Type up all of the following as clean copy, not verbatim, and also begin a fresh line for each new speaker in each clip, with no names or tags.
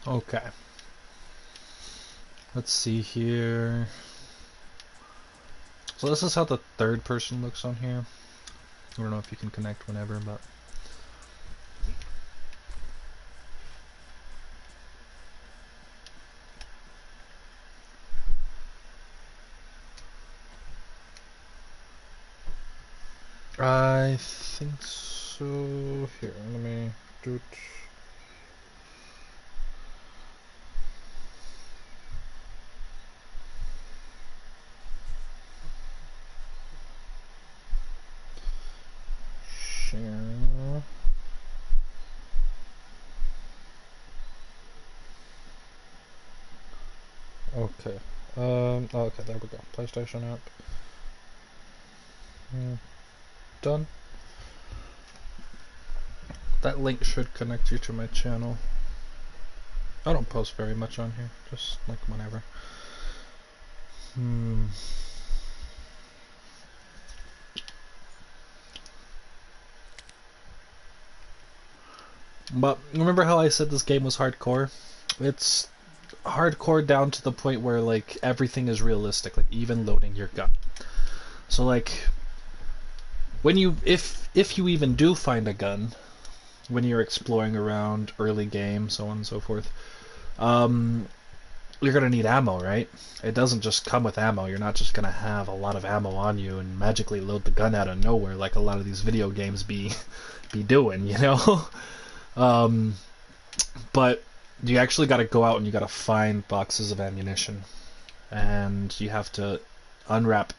Okay. Let's see here. So this is how the third person looks on here. I don't know if you can connect whenever, but... I think so. Here, let me do it. Share. Okay. Okay, there we go. PlayStation app. Done. That link should connect you to my channel. I don't post very much on here, just like whenever. But remember how I said this game was hardcore? It's hardcore down to the point where like everything is realistic, like even loading your gun. So like when you if you even do find a gun when you're exploring around early game, so on and so forth, you're gonna need ammo, right? It doesn't just come with ammo. You're not just gonna have a lot of ammo on you and magically load the gun out of nowhere like a lot of these video games be doing, you know? But you actually got to go out and you got to find boxes of ammunition, and you have to unwrap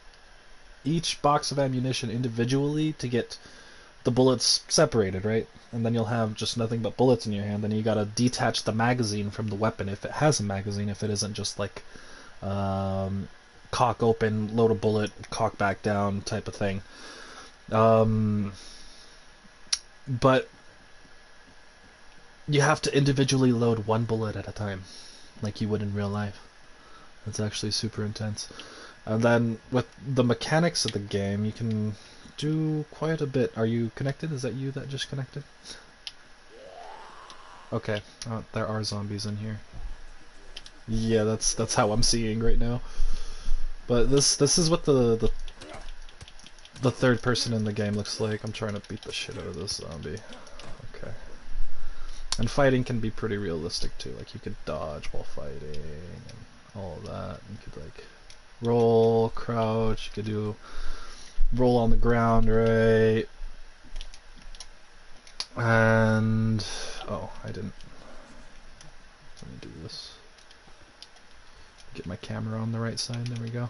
each box of ammunition individually to get the bullets separated, right? And then you'll have just nothing but bullets in your hand. Then you got to detach the magazine from the weapon if it has a magazine, if it isn't just like cock open, load a bullet, cock back down type of thing. But you have to individually load one bullet at a time, like you would in real life. It's actually super intense. And then with the mechanics of the game, you can do quite a bit. Are you connected? Is that you that just connected? Okay. Oh, there are zombies in here. Yeah, that's how I'm seeing right now. But this is what the third person in the game looks like. I'm trying to beat the shit out of this zombie. Okay. And fighting can be pretty realistic too. Like you could dodge while fighting and all of that. You could like roll, crouch. You could do roll on the ground, right? And oh, I didn't. Let me do this. Get my camera on the right side. There we go.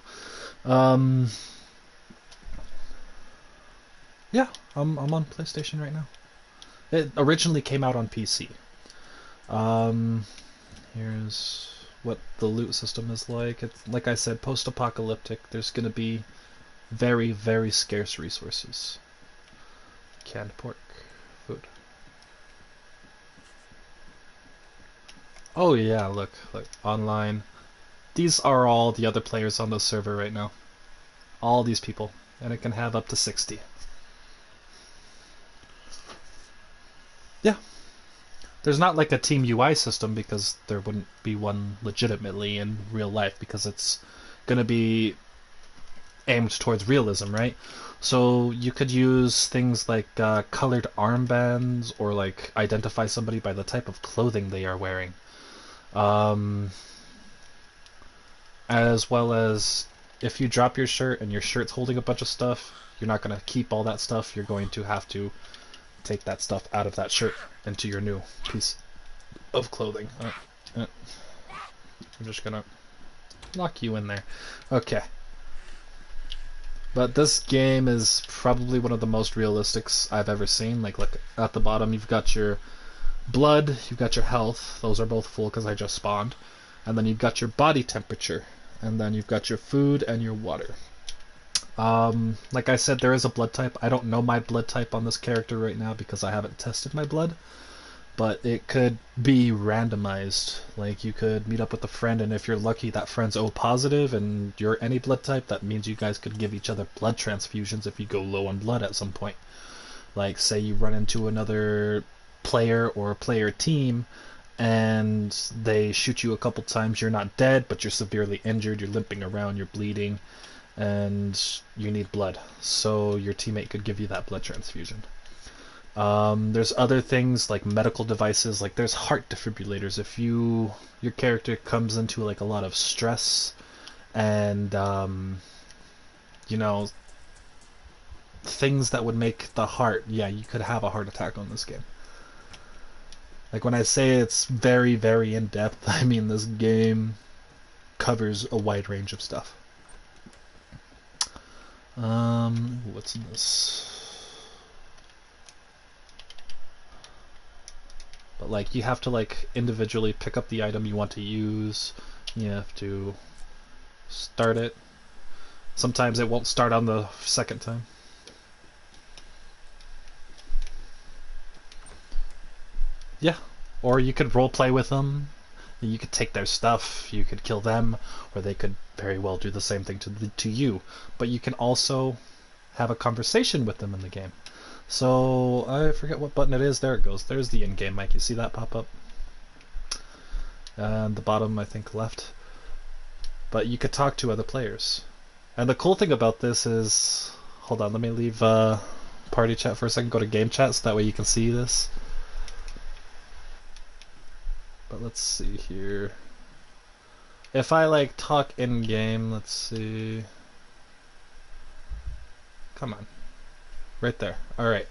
Yeah, I'm on PlayStation right now. It originally came out on PC. Here's what the loot system is like. It's like I said, post-apocalyptic. There's gonna be very, very scarce resources. Canned pork, food. Oh yeah, look, online. These are all the other players on the server right now. All these people, and it can have up to 60. Yeah. There's not like a team UI system because there wouldn't be one legitimately in real life because it's going to be aimed towards realism, right? So you could use things like colored armbands or like identify somebody by the type of clothing they are wearing. As well as if you drop your shirt and your shirt's holding a bunch of stuff, you're not going to keep all that stuff. You're going to have to take that stuff out of that shirt into your new piece of clothing. I'm just gonna lock you in there. Okay. But this game is probably one of the most realistics I've ever seen. Like, look, at the bottom you've got your blood, you've got your health. Those are both full because I just spawned. And then you've got your body temperature. And then you've got your food and your water. Like I said, there is a blood type. I don't know my blood type on this character right now because I haven't tested my blood. But it could be randomized. Like you could meet up with a friend, and if you're lucky, that friend's O positive, and you're any blood type. That means you guys could give each other blood transfusions if you go low on blood at some point. Like say you run into another player or player team, and they shoot you a couple times. You're not dead, but you're severely injured. You're limping around, you're bleeding, and you need blood. So your teammate could give you that blood transfusion. There's other things like medical devices, like there's heart defibrillators. If your character comes into like a lot of stress and you know, things that would make the heart, yeah, you could have a heart attack on this game. Like when I say it's very, very in depth, I mean this game covers a wide range of stuff. What's in this? But like you have to like individually pick up the item you want to use. You have to start it. Sometimes it won't start on the second time. Yeah, or you could roleplay with them. You could take their stuff. You could kill them, or they could very well do the same thing to you. But you can also have a conversation with them in the game. So I forget what button it is. There it goes. There's the in-game mic. You see that pop up? And the bottom, I think, left. But you could talk to other players. And the cool thing about this is, hold on, let me leave party chat for a second. Go to game chat so that way you can see this. But let's see here. If I like talk in game, let's see. Come on. Right there. Alright.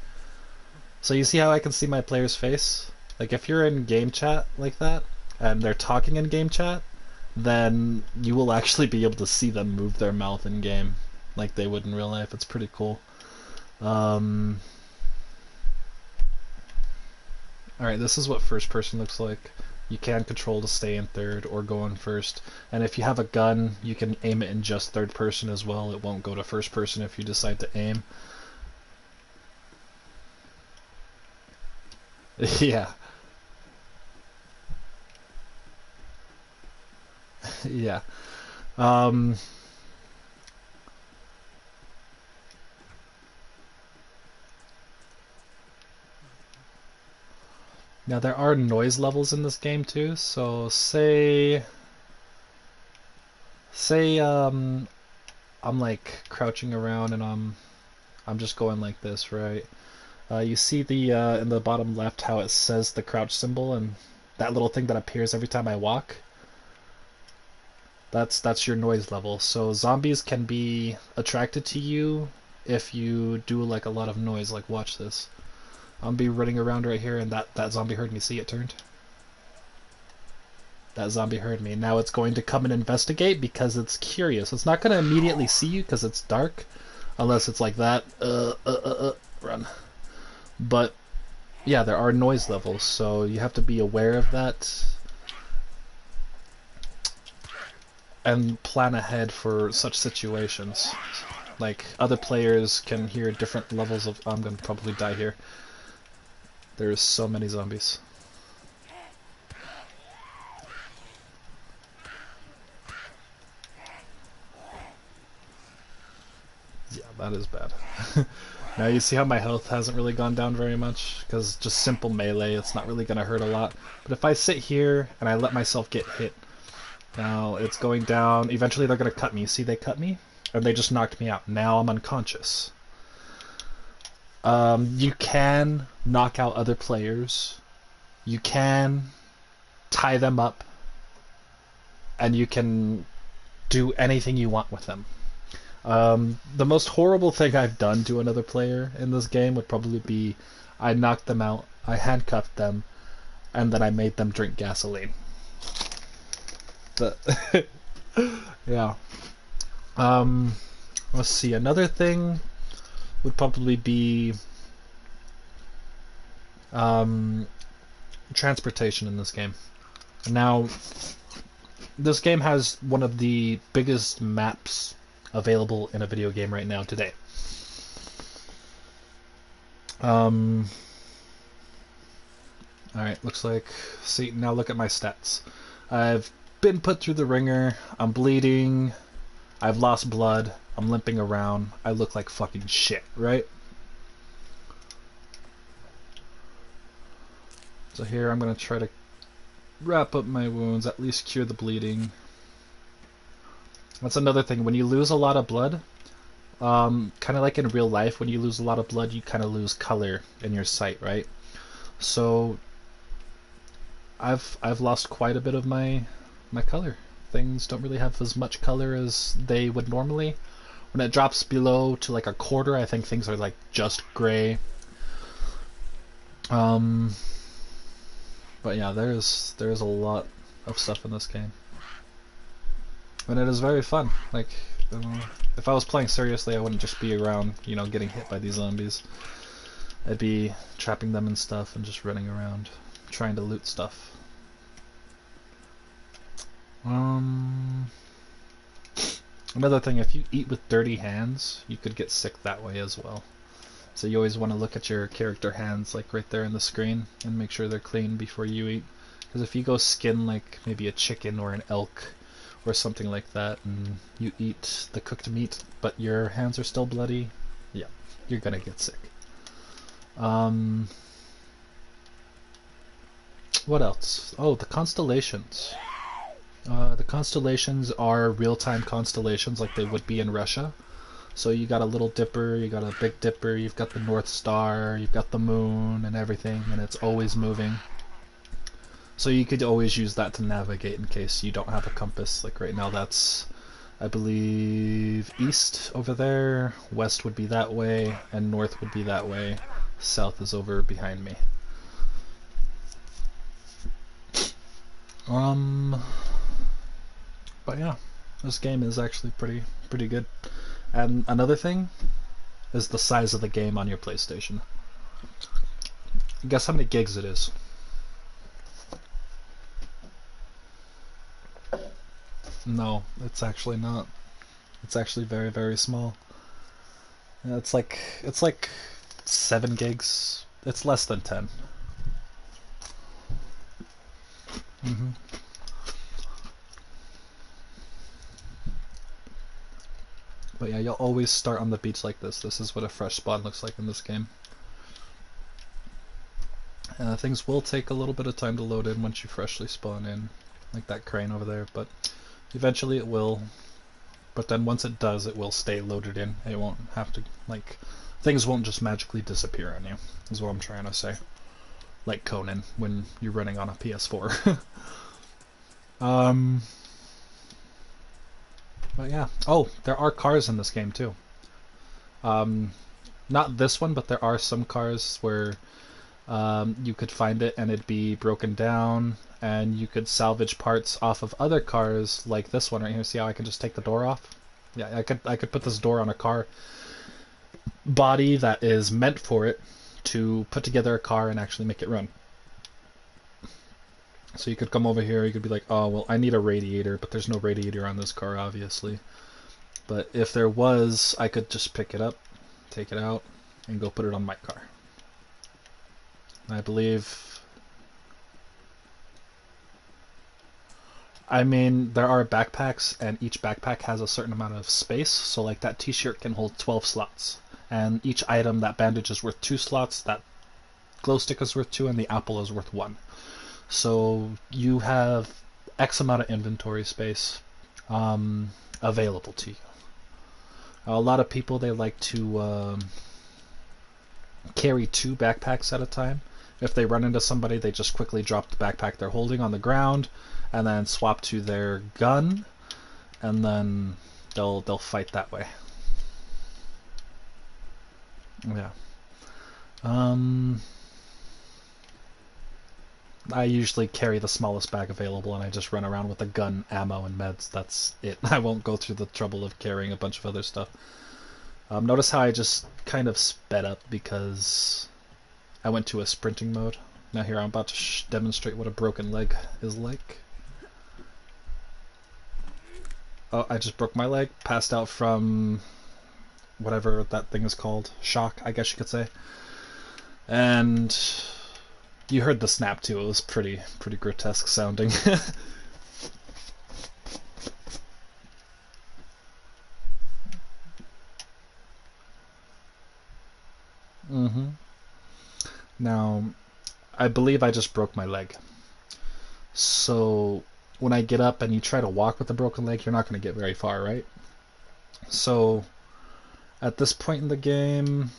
So you see how I can see my player's face? Like if you're in game chat like that, and they're talking in game chat, then you will actually be able to see them move their mouth in game like they would in real life. It's pretty cool. Alright, this is what first person looks like. You can control to stay in third or go in first. And if you have a gun, you can aim it in just third person as well. It won't go to first person if you decide to aim. Yeah. Yeah. Now there are noise levels in this game too, so say I'm like crouching around and I'm just going like this, right? You see the in the bottom left how it says the crouch symbol and that little thing that appears every time I walk? That's your noise level. So zombies can be attracted to you if you do like a lot of noise, like watch this. I'm be running around right here and that zombie heard me. See, it turned. That zombie heard me. Now it's going to come and investigate because it's curious. It's not going to immediately see you because it's dark. Unless it's like that. Run. But, yeah, there are noise levels, so you have to be aware of that. And plan ahead for such situations. Like, other players can hear different levels of... I'm going to probably die here. There's so many zombies. Yeah, that is bad. Now you see how my health hasn't really gone down very much? Because just simple melee, it's not really going to hurt a lot. But if I sit here and I let myself get hit, now it's going down. Eventually they're going to cut me. See, they cut me? And they just knocked me out. Now I'm unconscious. You can knock out other players. You can tie them up. And you can do anything you want with them. The most horrible thing I've done to another player in this game would probably be I knocked them out, I handcuffed them, and then I made them drink gasoline. Yeah. Let's see, another thing would probably be transportation in this game. Now, this game has one of the biggest maps available in a video game right now today. Alright, looks like... See, now look at my stats. I've been put through the ringer, I'm bleeding, I've lost blood, I'm limping around, I look like fucking shit, right? So here I'm gonna try to wrap up my wounds, at least cure the bleeding. That's another thing. When you lose a lot of blood, kind of like in real life, when you lose a lot of blood, you kind of lose color in your sight, right? So I've lost quite a bit of my color. Things don't really have as much color as they would normally. When it drops below to like a quarter, I think things are like just gray. But yeah, there's a lot of stuff in this game, and it is very fun. Like, if I was playing seriously, I wouldn't just be around, getting hit by these zombies. I'd be trapping them and stuff, and just running around, trying to loot stuff. Another thing, if you eat with dirty hands, you could get sick that way as well. So you always want to look at your character hands, like right there in the screen, and make sure they're clean before you eat. Because if you go skin like maybe a chicken or an elk or something like that, and you eat the cooked meat, but your hands are still bloody, yeah, you're gonna get sick. What else? Oh, the constellations. The constellations are real-time constellations like they would be in Russia. So you got a Little Dipper, you got a Big Dipper, you've got the North Star, you've got the moon and everything, and it's always moving. So you could always use that to navigate in case you don't have a compass. Like right now that's, I believe, east over there, west would be that way, and north would be that way. South is over behind me. But yeah, this game is actually pretty good. And another thing is the size of the game on your PlayStation. Guess how many gigs it is? No, it's actually not. It's actually very, very small. It's like 7 gigs. It's less than 10. But yeah, you'll always start on the beach like this. This is what a fresh spawn looks like in this game. Things will take a little bit of time to load in once you freshly spawn in, like that crane over there, but eventually it will. But then once it does, it will stay loaded in. It won't have to, like, things won't just magically disappear on you, is what I'm trying to say. Like Conan, when you're running on a PS4. But yeah. Oh, there are cars in this game too. Not this one, but there are some cars where you could find it and it'd be broken down, and you could salvage parts off of other cars, like this one right here. See how I can just take the door off? Yeah, I could put this door on a car body that is meant for it to put together a car and actually make it run. So you could come over here, you could be like, oh, well, I need a radiator, but there's no radiator on this car, obviously. But if there was, I could just pick it up, take it out, and go put it on my car. I believe... I mean, there are backpacks, and each backpack has a certain amount of space, so like that t-shirt can hold 12 slots. And each item, that bandage is worth 2 slots, that glow stick is worth 2, and the apple is worth 1. So you have X amount of inventory space available to you. A lot of people, they like to carry 2 backpacks at a time. If they run into somebody, they just quickly drop the backpack they're holding on the ground and then swap to their gun, and then they'll fight that way. Yeah. I usually carry the smallest bag available, and I just run around with a gun, ammo, and meds. That's it. I won't go through the trouble of carrying a bunch of other stuff. Notice how I just kind of sped up because I went to a sprinting mode. Now here I'm about to demonstrate what a broken leg is like. Oh, I just broke my leg, passed out from whatever that thing is called. Shock, I guess you could say. And you heard the snap too. It was pretty grotesque sounding. Now, I believe I just broke my leg. So when I get up and you try to walk with a broken leg, you're not going to get very far, right? So at this point in the game,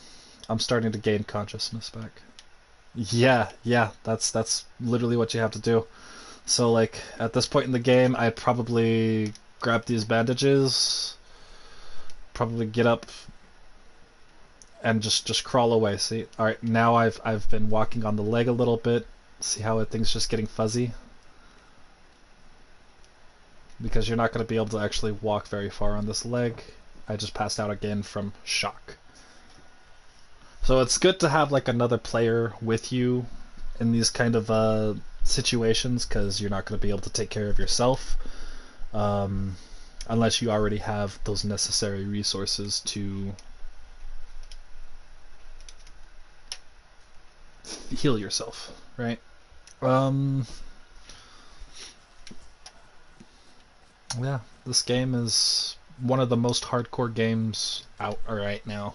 I'm starting to gain consciousness back. Yeah, yeah, that's literally what you have to do. So like at this point in the game, I'd probably grab these bandages, probably get up and just crawl away. See, all right, now I've been walking on the leg a little bit. See how things just getting fuzzy? Because you're not going to be able to actually walk very far on this leg. I just passed out again from shock. So it's good to have like another player with you in these kind of situations, because you're not going to be able to take care of yourself unless you already have those necessary resources to heal yourself, right? Yeah, this game is one of the most hardcore games out right now.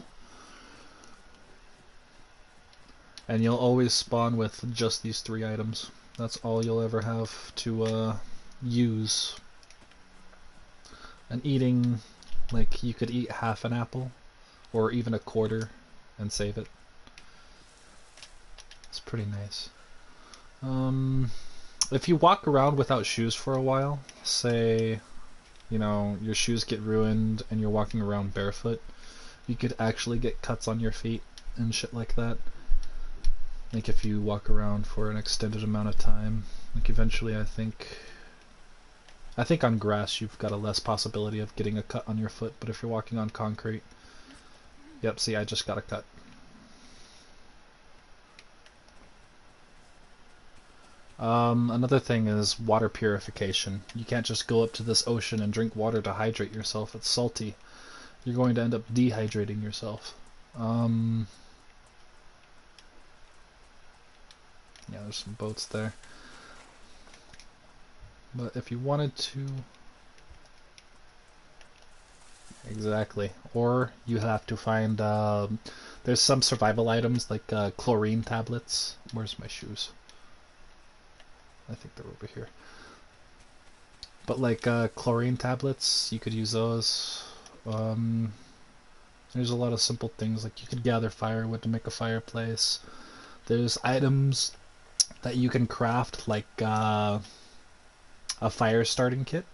And you'll always spawn with just these 3 items. That's all you'll ever have to use. And eating, like, you could eat half an apple, or even a quarter, and save it. It's pretty nice. If you walk around without shoes for a while, say, you know, your shoes get ruined and you're walking around barefoot, you could actually get cuts on your feet and shit like that. Like if you walk around for an extended amount of time, like eventually I think on grass you've got a less possibility of getting a cut on your foot, but if you're walking on concrete, yep, see, I just got a cut. Another thing is water purification. You can't just go up to this ocean and drink water to hydrate yourself. It's salty. You're going to end up dehydrating yourself. Yeah, there's some boats there. But if you wanted to... Exactly. Or you have to find... there's some survival items like chlorine tablets. Where's my shoes? I think they're over here. But like chlorine tablets, you could use those. There's a lot of simple things, like you could gather firewood to make a fireplace. There's items that you can craft, like a fire starting kit,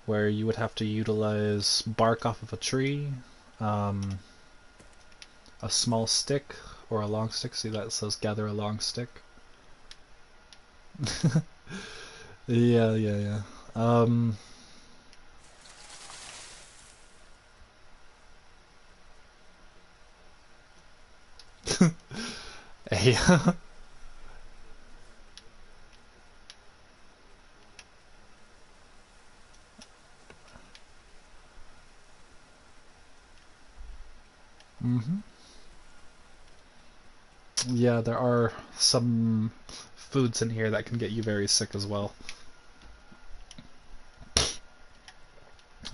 where you would have to utilize bark off of a tree, a small stick, or a long stick. See that it says gather a long stick? Yeah. Yeah. Yeah, there are some foods in here that can get you very sick as well.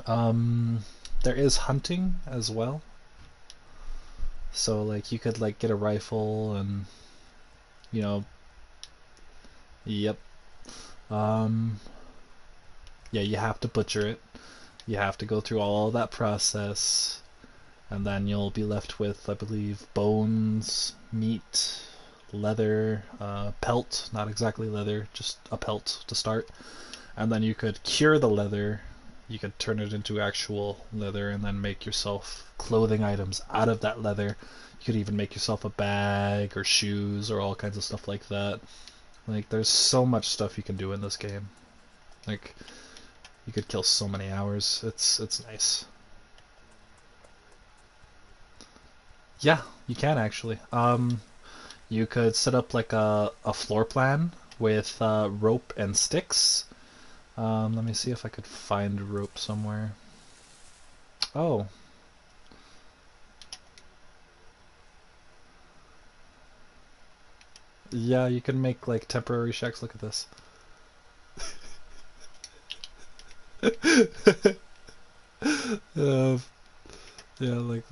There is hunting as well. So like you could like get a rifle and, you know, yep. Yeah, you have to butcher it. You have to go through all that process, and then you'll be left with, I believe, bones, meat, leather, pelt, not exactly leather, just a pelt to start. And then you could cure the leather, you could turn it into actual leather, and then make yourself clothing items out of that leather. You could even make yourself a bag or shoes or all kinds of stuff like that. Like, there's so much stuff you can do in this game. Like, you could kill so many hours. It's nice. Yeah, you can actually. You could set up like a floor plan with rope and sticks. Let me see if I could find rope somewhere. Oh. Yeah, you can make like temporary shacks. Look at this. Yeah, like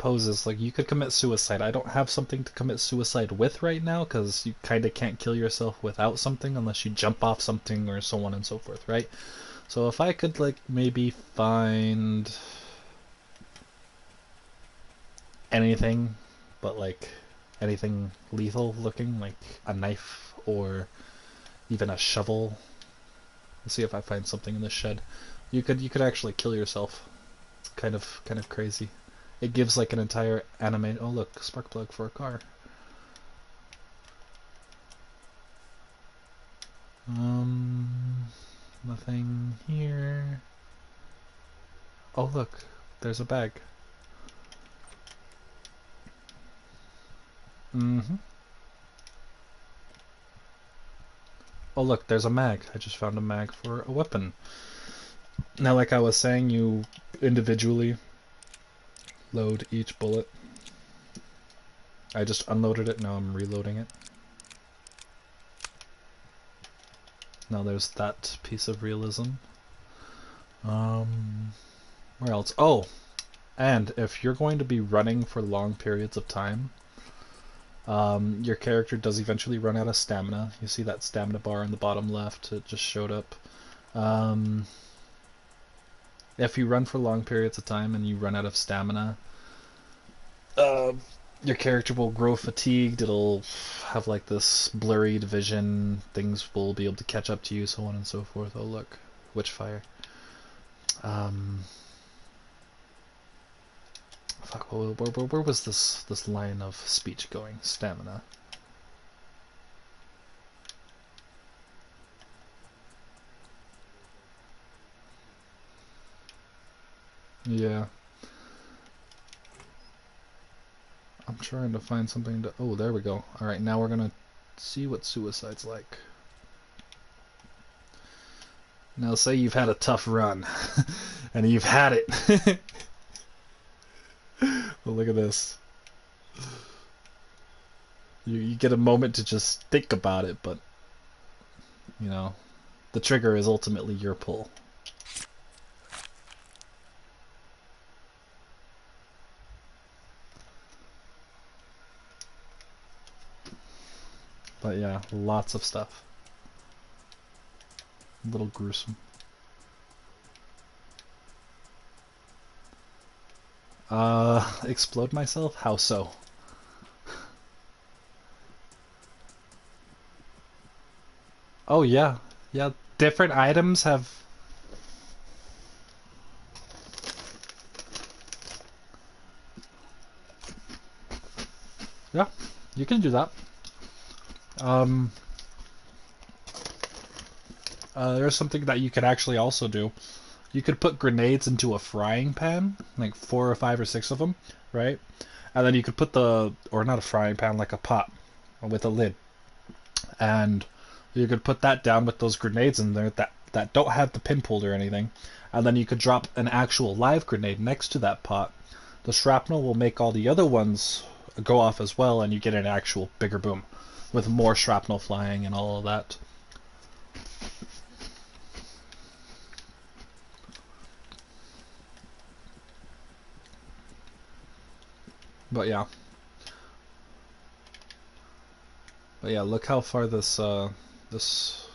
poses, like, you could commit suicide. I don't have something to commit suicide with right now, because you kind of can't kill yourself without something unless you jump off something or so on and so forth, right? So if I could, like, maybe find anything, but, like, anything lethal looking, like a knife or even a shovel. Let's see if I find something in this shed. You could actually kill yourself. It's kind of crazy. It gives like an entire anime. Oh look, spark plug for a car. Nothing here. Oh look, there's a bag. Oh look, there's a mag. I just found a mag for a weapon. Now, like I was saying, you individually load each bullet. I just unloaded it, now I'm reloading it. Now there's that piece of realism. Where else? Oh! And if you're going to be running for long periods of time, your character does eventually run out of stamina. You see that stamina bar in the bottom left, it just showed up. If you run for long periods of time and you run out of stamina, your character will grow fatigued, it'll have like this blurred vision, things will be able to catch up to you, so on and so forth. Oh look, witchfire. Fuck, where was this line of speech going? Stamina. Yeah. I'm trying to find something to... Oh, there we go. Alright, now we're gonna see what suicide's like. Now say you've had a tough run, and you've had it. Well, look at this. You get a moment to just think about it, but, you know, the trigger is ultimately your pull. But yeah, lots of stuff. A little gruesome. Explode myself? How so? Oh yeah. Yeah, different items have... Yeah, you can do that. There's something that you could actually also do. You could put grenades into a frying pan, like 4 or 5 or 6 of them, right? And then you could put or not a frying pan, like a pot with a lid. And you could put that down with those grenades in there that don't have the pin pulled or anything. And then you could drop an actual live grenade next to that pot. The shrapnel will make all the other ones go off as well, and you get an actual bigger boom with more shrapnel flying and all of that. But yeah. But yeah, look how far this this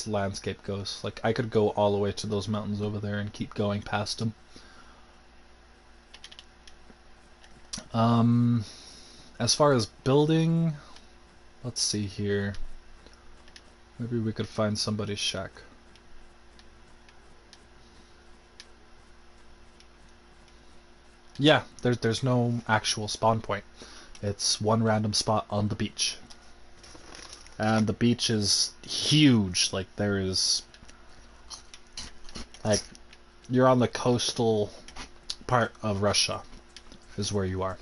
landscape goes. Like, I could go all the way to those mountains over there and keep going past them. As far as building, let's see here. Maybe we could find somebody's shack. Yeah, there's no actual spawn point. It's one random spot on the beach. And the beach is huge. Like, there is... Like, you're on the coastal part of Russia, is where you are.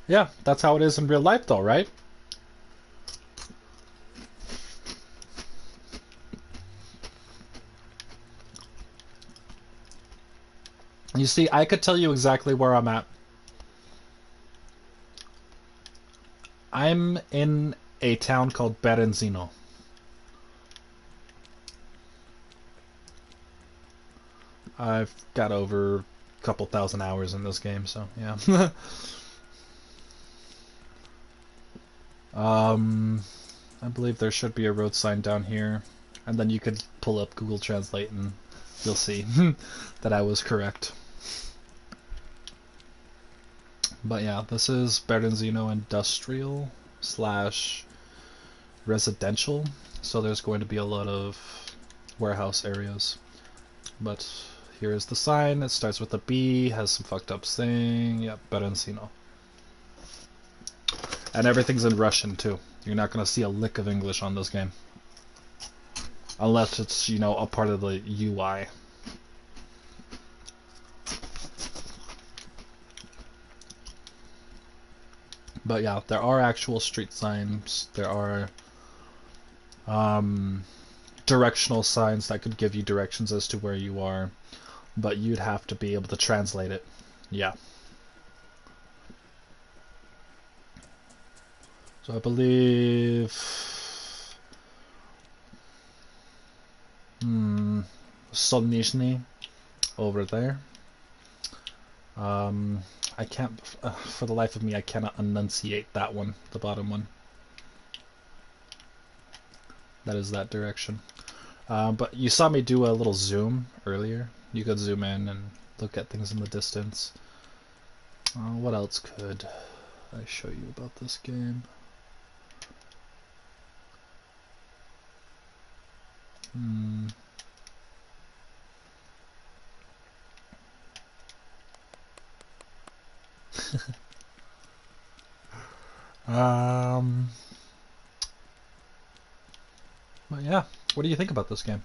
Yeah, that's how it is in real life though, right? You see, I could tell you exactly where I'm at. I'm in a town called Berenzino. I've got over a couple thousand hours in this game, so yeah. I believe there should be a road sign down here, and then you could pull up Google Translate and you'll see that I was correct. But yeah, this is Berenzino Industrial / residential, so there's going to be a lot of warehouse areas. But here is the sign. It starts with a B, has some fucked up thing. Yep, Berenzino. And everything's in Russian too. You're not going to see a lick of English on this game. Unless it's, you know, a part of the UI. But yeah, there are actual street signs. There are directional signs that could give you directions as to where you are. But you'd have to be able to translate it. Yeah. So I believe... Solnizhny over there. I can't, for the life of me, I cannot enunciate that one, the bottom one. That is that direction. But you saw me do a little zoom earlier. You could zoom in and look at things in the distance. What else could I show you about this game? But yeah, what do you think about this game?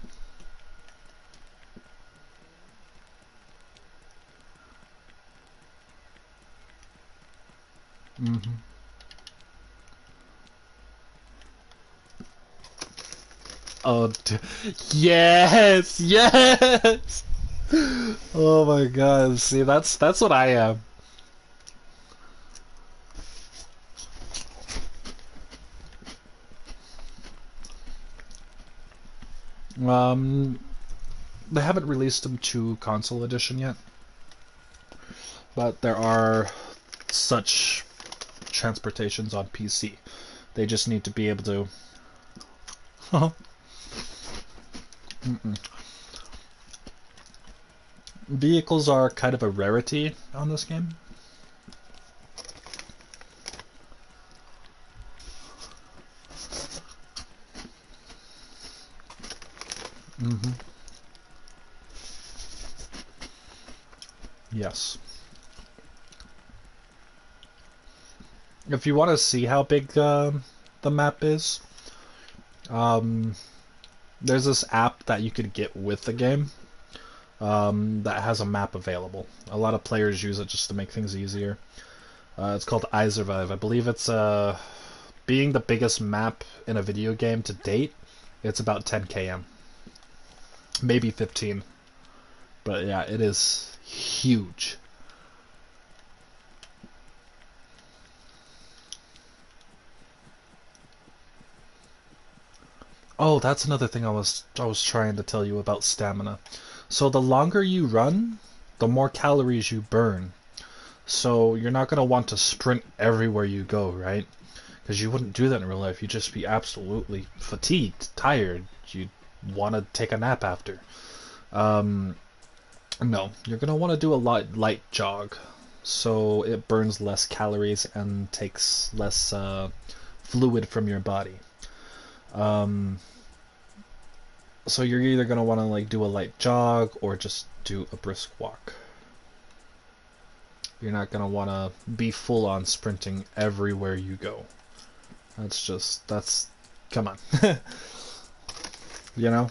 Oh, yes, yes. Oh my God! See, that's what I am. They haven't released them to console edition yet, but there are such transportations on PC. They just need to be able to. Vehicles are kind of a rarity on this game. Yes. If you want to see how big the map is, there's this app that you could get with the game that has a map available. A lot of players use it just to make things easier. It's called iSurvive. I believe it's being the biggest map in a video game to date. It's about 10 km, maybe 15. But yeah, it is huge. Oh, that's another thing I was trying to tell you about stamina. So the longer you run, the more calories you burn. So you're not going to want to sprint everywhere you go, right? Because you wouldn't do that in real life. You'd just be absolutely fatigued, tired. You'd want to take a nap after. No, you're going to want to do a light jog. So it burns less calories and takes less fluid from your body. So you're either going to want to like do a light jog or just do a brisk walk. You're not going to want to be full on sprinting everywhere you go. That's come on. You know?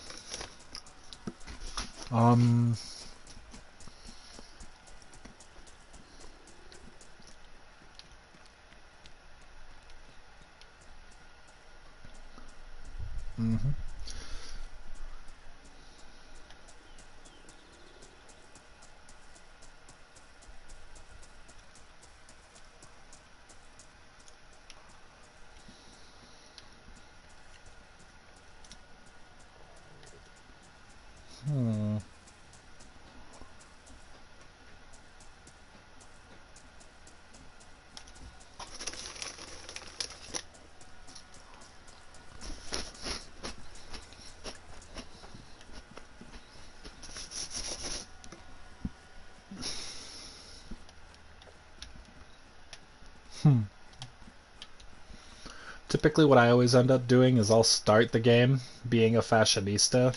Typically what I always end up doing is I'll start the game being a fashionista,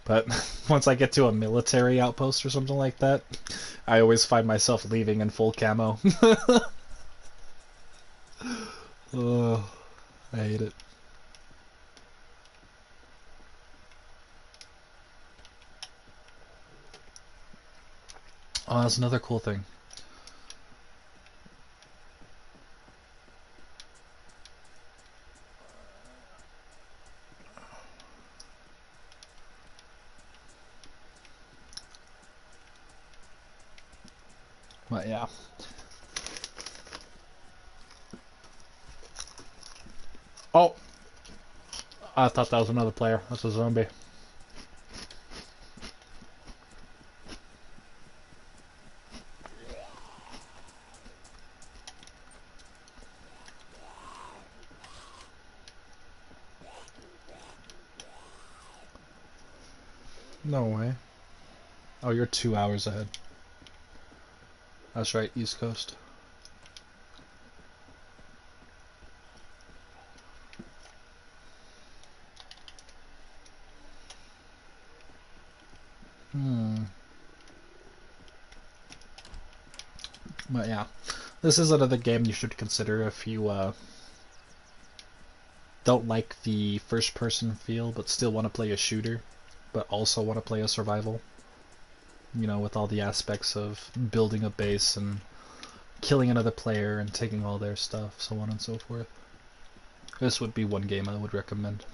but once I get to a military outpost or something like that, I always find myself leaving in full camo. Oh, I hate it. Oh, that's another cool thing. But yeah. Oh! I thought that was another player. That's a zombie. No way. Oh, you're 2 hours ahead. That's right, East Coast. But yeah, this is another game you should consider if you don't like the first-person feel, but still want to play a shooter, but also want to play a survival. You know, with all the aspects of building a base and killing another player and taking all their stuff, so on and so forth. This would be one game I would recommend.